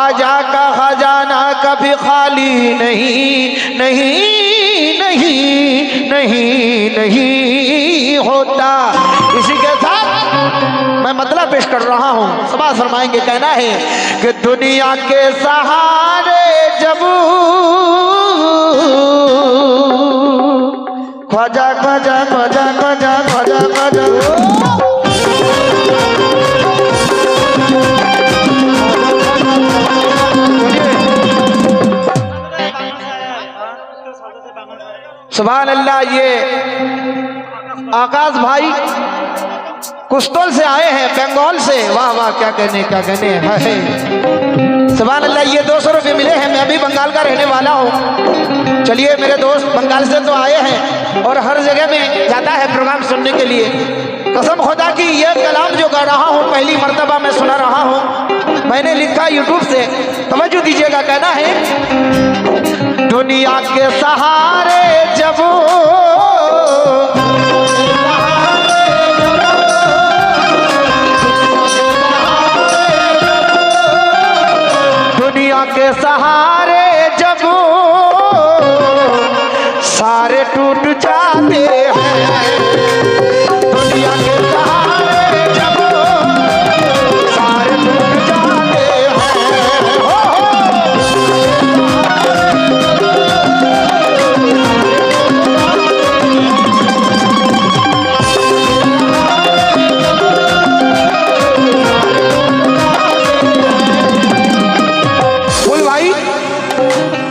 ख्वाजा का खजाना कभी खाली नहीं नहीं नहीं नहीं नहीं होता। इसी के साथ मैं मतलब पेश कर रहा हूँ, समाज फरमाएंगे। कहना है कि दुनिया के सहारे जब ख्वाजा ख्वाजा ख्वाजा ख्वाजा ख्वाजा ख्वाजा सुभान अल्लाह। ये आकाश भाई कुस्तोल से आए हैं, बंगाल से। वाह वाह, क्या कहने क्या कहने है। सुभान अल्लाह। ये 200 रुपये मिले हैं। मैं भी बंगाल का रहने वाला हूँ। चलिए, मेरे दोस्त बंगाल से तो आए हैं और हर जगह में जाता है प्रोग्राम सुनने के लिए। कसम खुदा की ये कलाम जो गा रहा हूँ पहली मर्तबा मैं सुना रहा हूँ। मैंने लिखा यूट्यूब से, तवज्जो दीजिएगा। कहना है दुनिया के सहारे जब दुनिया के सहारे जब सारे टूट जाते हैं। दुनिया के सहारे जब सारे टूट जाते हैं। बोल भाई,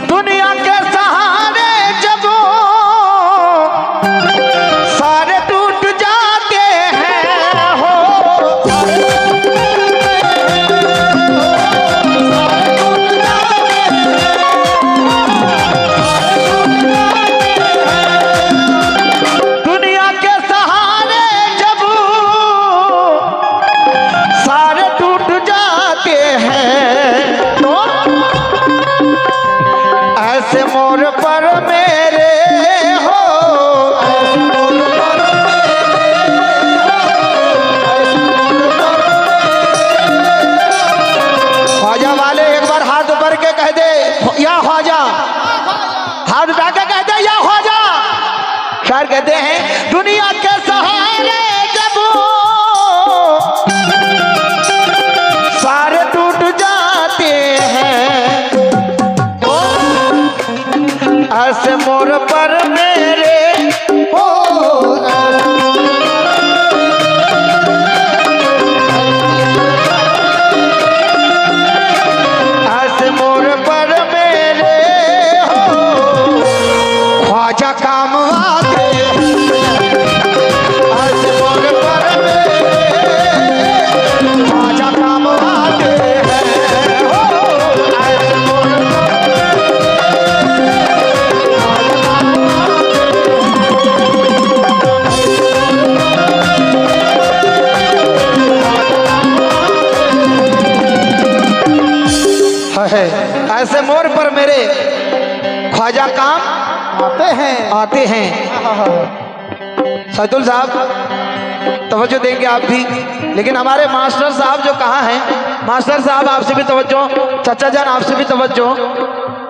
दुनिया के सहारे जब सारे टूट जाते हैं हो। दुनिया के सहारे जब सारे टूट जाते हैं तो ऐसे मोर पर मेरे हो। ख्वाजा वाले एक बार हाथ ऊपर के कह दे या ख्वाजा, हाथ उठा के कह दे या ख्वाजा। शायर कहते हैं दुनिया के सहारे जब सारे टूट जाते हैं ऐसे मोर पर मेरे हो। ऐसे मोर पर मेरे हो ख्वाजा काम आते हैं। ऐसे मोर पर मेरे ख्वाजा काम आते हैं हो। ऐसे मोर है ऐसे मोर पर मेरे ख्वाजा काम आते हैं। सैदुल साहब तवज्जो देंगे आप भी, लेकिन हमारे मास्टर साहब जो कहाँ हैं, मास्टर साहब आपसे भी तवज्जो, चाचा जान आपसे भी तवज्जो।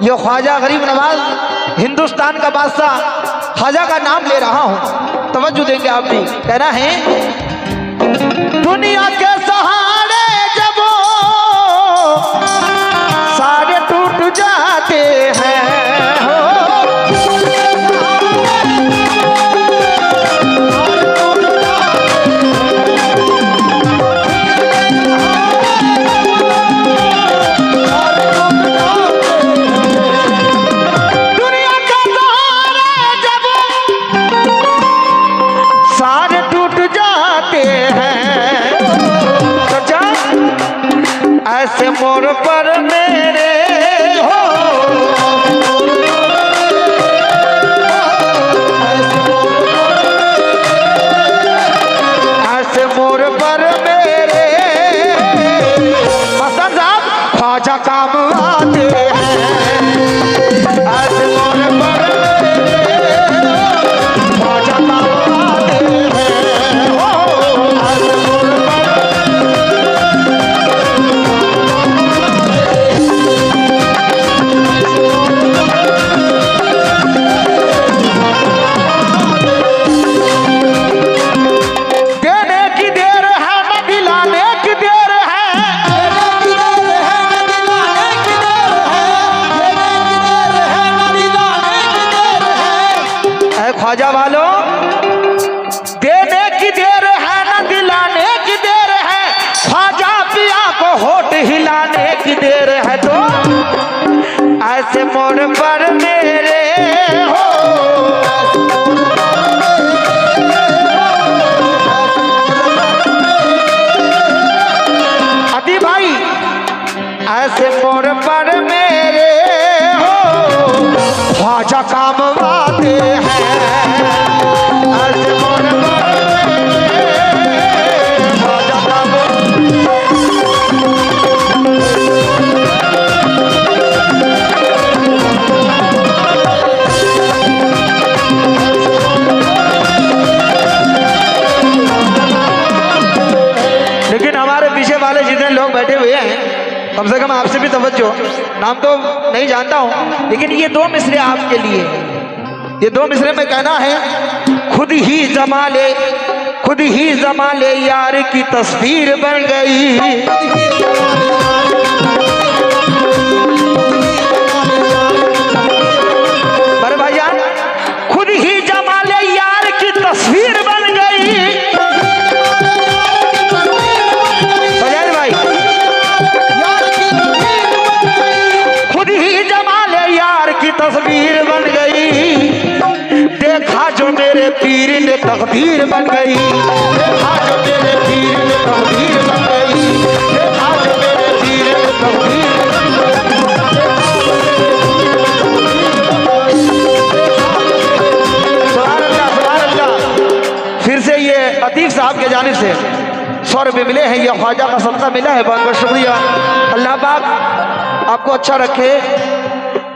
ये ख्वाजा गरीब नवाज हिंदुस्तान का बादशाह ख्वाजा का नाम ले रहा हूँ, तवज्जो देंगे आप भी। कहना है दुनिया के सहारे जब सारे टूट जाते हैं हो। दुनिया के सहारे जब सारे टूट जाते हैं सजा ऐसे मोर पर मेरे हो। ऐसे मोर पर मेरे मसन साहब ख्वाजा काम आते हैं। ऐसे मोर पर मेरे ख्वाजा काम आते हैं हो। ऐसे मोर पर ख्वाजा वालों, देने की देर है न दिलाने की देर है, ख्वाजा पिया को होठ हिलाने की देर है। तो ऐसे मोड़ पर मेरे हो, अति भाई, ऐसे मोड़ पर मेरे हो ख्वाजा काम आते हैं। ऐसे मोड़ पर मेरे ख्वाजा काम, लेकिन हमारे पीछे वाले जितने लोग बैठे हुए हैं, कम से कम आपसे भी तवज्जो, नाम तो नहीं जानता हूं, लेकिन ये दो मिसरे आपके लिए, ये दो मिसरे में कहना है, खुद ही जमाले यार की तस्वीर बन गई। बड़े भाईजान, खुद ही जमाले यार की तस्वीर बन गई। बजाज भाई, खुद ही जमाले यार की तस्वीर बन गई। देखा जो मेरे पीर ने तकदीर बन गई, देखा जो मेरे पीर ने तकदीर बन गई, देखा जो मेरे पीर ने तकदीर बन गई। सुभान अल्लाह, सुभान अल्लाह। फिर से ये अतीफ साहब के जानिब से 100 रुपये मिले हैं, ये ख्वाजा का सदका मिला है, बहुत बहुत शुक्रिया। अल्लाह पाक आपको अच्छा रखे।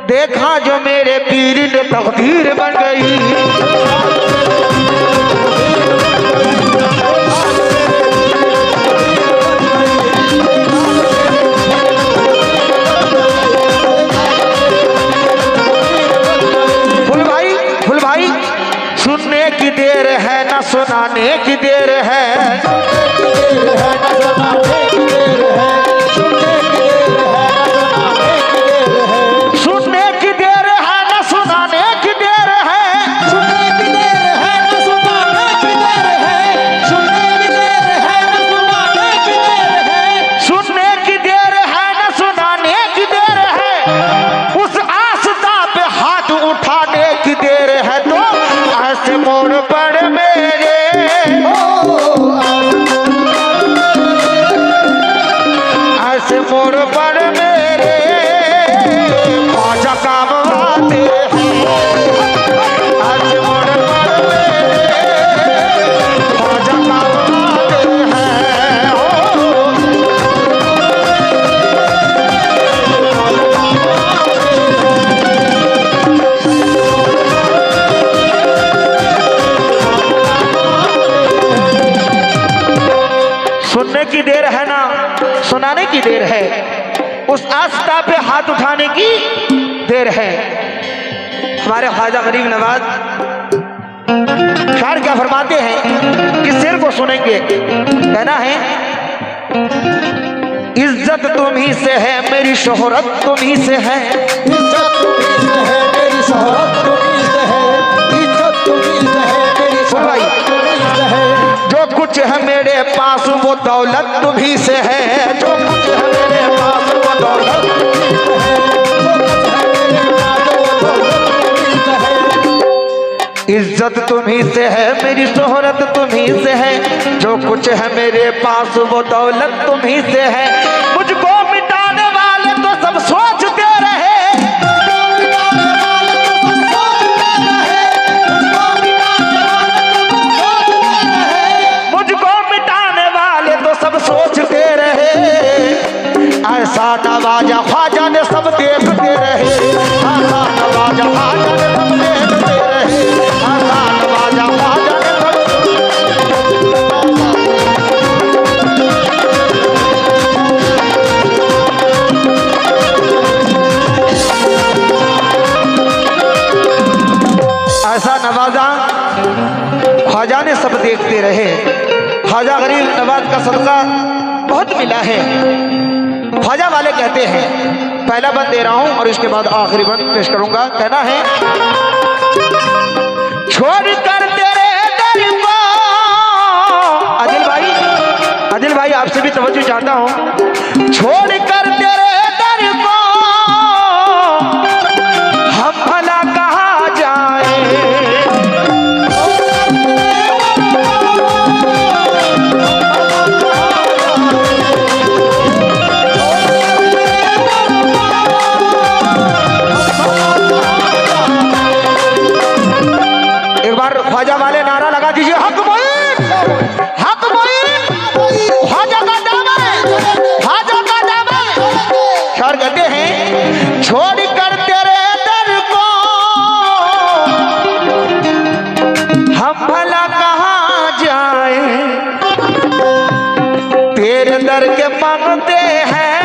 देखा जो मेरे पीर ने तकदीर बन गई, फुल भाई, सुनने की देर है ना सुनाने की देर है, सुनने की देर है ना सुनाने की देर है, सुनने की देर है ना सुनाने की देर है, सुनने की देर है ना सुनाने की देर है, सुनने की देर है ना सुनाने की देर है, उस आस्था पे हाथ उठाने की देर है। तो ऐसे मोड़ पर मेरे ऐसे मोड़ पर मेरे ख्वाजा काम आते हैं। ऐसे मोड़ पर मेरे ख्वाजा काम आते हैं। सुनने की देर है ना सुनाने की देर है, उस आस्था पे हाथ उठाने की देर है। हमारे ख्वाजा गरीब नवाज शायर क्या फरमाते हैं, इस शेर को सुनेंगे, कहना है, इज्जत तुम्ही से है मेरी शोहरत तुम्ही से है, इज्जत तुम्ही से है मेरी शोहरत तुम्ही से है, इज्जत तुम्ही से है मेरी शोहरत तुम्ही से है, जो कुछ है मेरे पास वो दौलत तुम्ही से है, जो कुछ है मेरे पास वो दौलत तुम्ही से है, इज्जत तुम्ही से है मेरी शोहरत तुम्ही से है, जो कुछ है मेरे पास वो दौलत तुम्ही से है। मुझको मिटाने वाले तो सब सोचते रहे, मुझको मिटाने वाले तो सब सोचते रहे, ऐसा नवाजा ख्वाजा ने सब देखते रहे, ऐसा नवाजा ख्वाजा ने सब देखते रहे, ऐसा नवाजा ख्वाजा ने सब। ऐसा नवाजा ख्वाजा ने सब देखते रहे। ख्वाजा गरीब नवाज का सदका बहुत मिला है। ख्वाजा वाले कहते हैं, पहला बंद दे रहा हूं और इसके बाद आखिरी बंद पेश करूंगा। कहना है, छोड़ कर तेरे दर को। आदिल भाई आपसे भी तवज्जो चाहता हूं। छोड़ कर तेरे दर को हम भला कहाँ जाए। एक बार ख्वाजा वाले नारा लगा दीजिए, हक मोइन, हक मोइन, ख्वाजा का दाम है, ख्वाजा का दाम है। शायर कहते हैं छोड़ कर तेरे दर को हम भला कहाँ जाए। तेरे दर के मांगते हैं,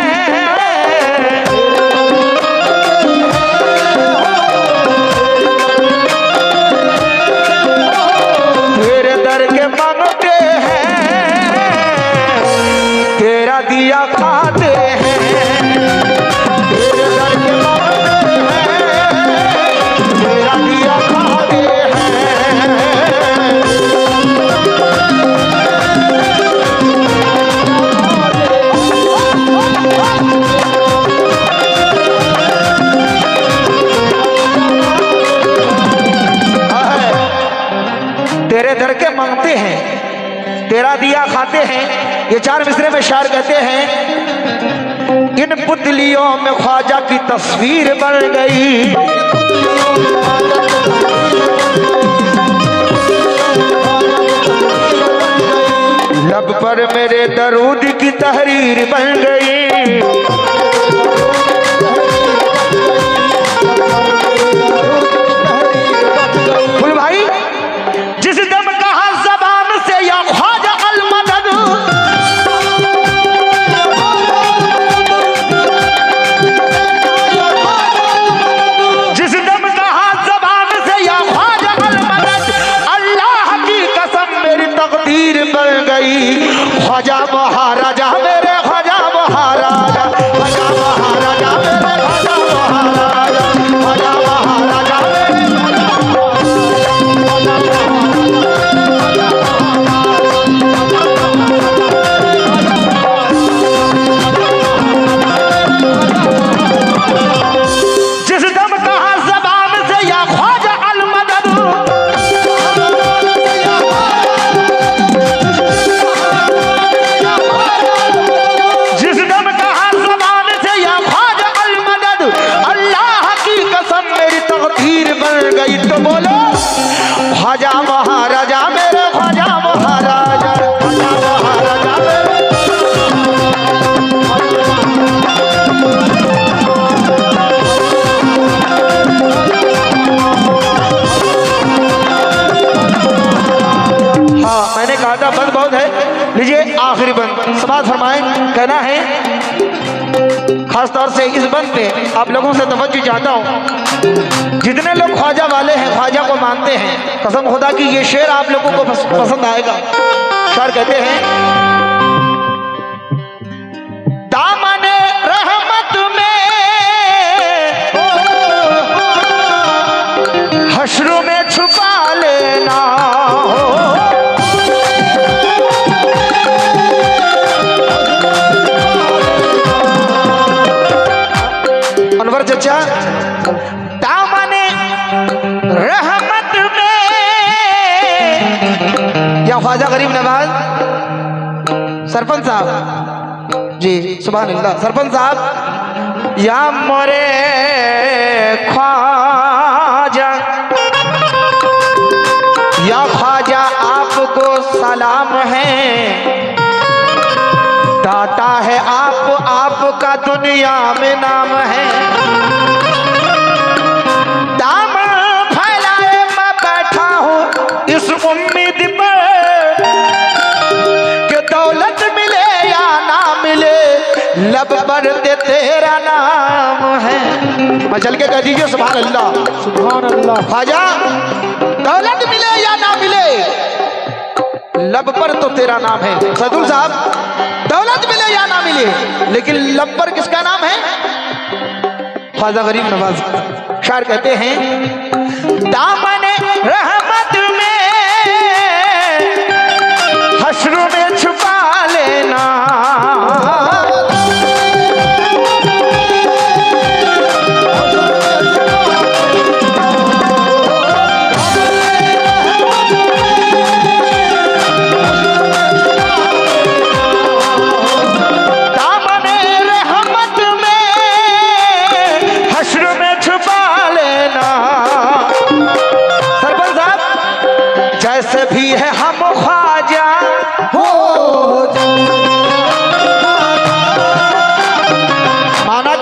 तेरे दर के मांगते हैं, तेरा दिया खाते हैं। तेरे दर के मांगते हैं, तेरा दिया खाते हैं। तेरे दर के मांगते हैं, तेरा दिया खाते हैं। ये चार मिसरे में शायर कहते हैं इन पुतलियों में ख्वाजा की तस्वीर बन गई। लब पर मेरे दरूद की तहरीर बन गई। फुल भाई जिस दम कहा ज़बान से या ख्वाजा अल मदद, जिस दम कहा ज़बान से या ख्वाजा अल मदद, अल्लाह की कसम मेरी तकदीर बन गई। ख्वाजा महाराजा मेरे ख्वाजा महाराजा, ख्वाजा महाराजा मेरे ख्वाजा महाराजा, ख्वाजा महाराजा मेरे ख्वाजा महाराजा मेरे ख्वाजा महाराजा, ख्वाजा महाराजा मेरे। हाँ मैंने कहा था बंद बहुत है, लीजिए आखिरी बंद समाज फरमाएं। कहना है खास तौर से इस बंद पे आप लोगों से तवज्जो चाहता हूँ। जितने लोग ख्वाजा वाले हैं, ख्वाजा को मानते हैं, कसम खुदा की ये शेर आप लोगों को पसंद आएगा। शायर कहते हैं दामने रहमत में हश्र में छुपा लेना हो। अनवर चचा दामने रहमत में या ख्वाजा गरीब नवाज सरपंच साहब जी, सुभान अल्लाह। सरपंच साहब या मोरे ख्वाजा, या ख्वाजा आपको सलाम है। दाता है आपका दुनिया में नाम है। दाम फैलाए मैं बैठा हूँ इस उम्मीद पर कि दौलत मिले या ना मिले, लब पर दे तेरा नाम है। मैं चल के कह दीजिए सुभान अल्लाह, सुभान अल्लाह। ख्वाजा दौलत मिले या ना मिले, लब पर तो तेरा नाम है। सदुल साहब दौलत मिले या ना मिले, लेकिन लब पर किसका नाम है? ख्वाजा गरीब नवाज। शायर कहते हैं दामने रहमत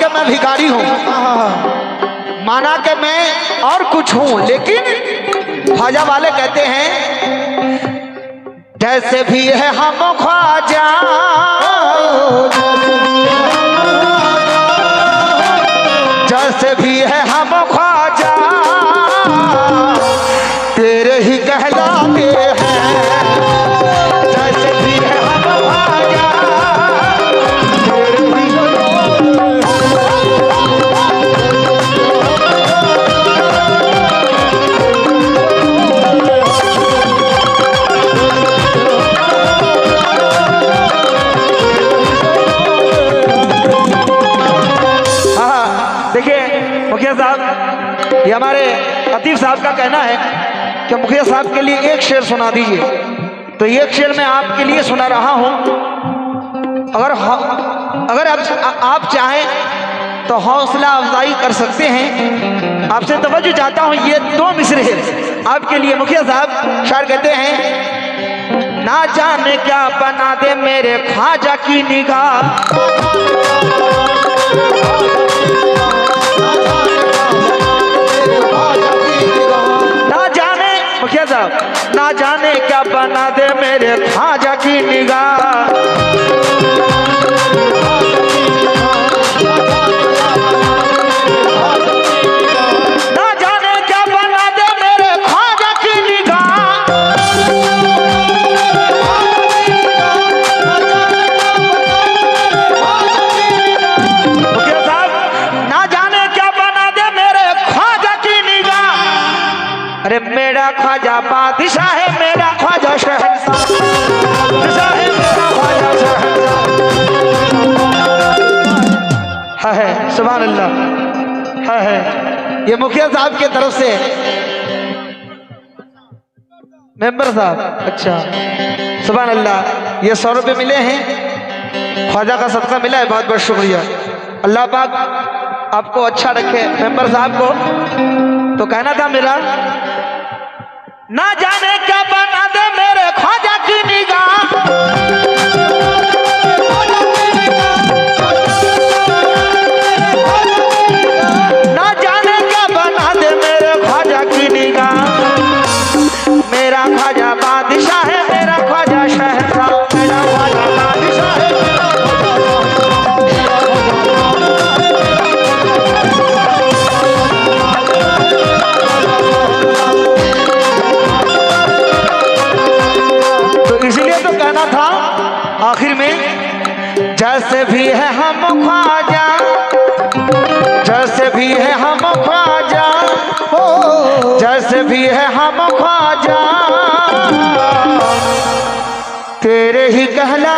कि मैं भिखारी हूँ, माना कि मैं और कुछ हूँ, लेकिन ख्वाजा वाले कहते हैं जैसे भी है हम ख्वाजा, जैसे भी है हम ख्वाजा, तेरे ही कहलाते हैं। जैसे भी है हम ख्वाजा, तेरे ही मुखिया साहब, ये हमारे अतीफ साहब का कहना है कि मुखिया साहब के लिए एक शेर सुना दीजिए। तो एक शेर मैं आपके लिए सुना रहा हूं, अगर आप चाहें तो हौसला अफजाई कर सकते हैं। आपसे तवज्जो चाहता हूं, ये 2 मिसरे आपके लिए। मुखिया साहब शायर कहते हैं, ना जाने क्या बना दे मेरे ख्वाजा की निगाह, मुखिया साहब, ना जाने क्या बना दे मेरे ख्वाजा की निगाह, ना जाने क्या बना दे मेरे ख्वाजा की निगाह, मुखिया साहब, ना जाने क्या बना दे मेरे ख्वाजा की निगाह। अरे मेरा ख्वाजा बादशाह है, मेरा ख्वाजा शहंशाह है, मेरा ख्वाजा शहंशाह है। सुभान अल्लाह है। ये मुखिया साहब की तरफ से मेंबर साहब, अच्छा सुभान अल्लाह, ये 100 रुपये मिले हैं, ख्वाजा का सदका मिला है, बहुत बहुत शुक्रिया। अल्लाह पाक आपको अच्छा रखे। मेंबर साहब को तो कहना था मेरा, ना जाने क्या बना दे मेरे ख्वाजा की निगाह, ना जाने क्या बना दे मेरे ख्वाजा की निगाह। मेरा ख्वाजा बादशाह है, मेरा ख्वाजा शहंशाह, मेरा ख्वाजा बादशाह है, था आखिर में, जैसे भी है हम ख्वाजा, जैसे भी है हम ख्वाजा, जैसे भी है हम ख्वाजा, तेरे ही कहला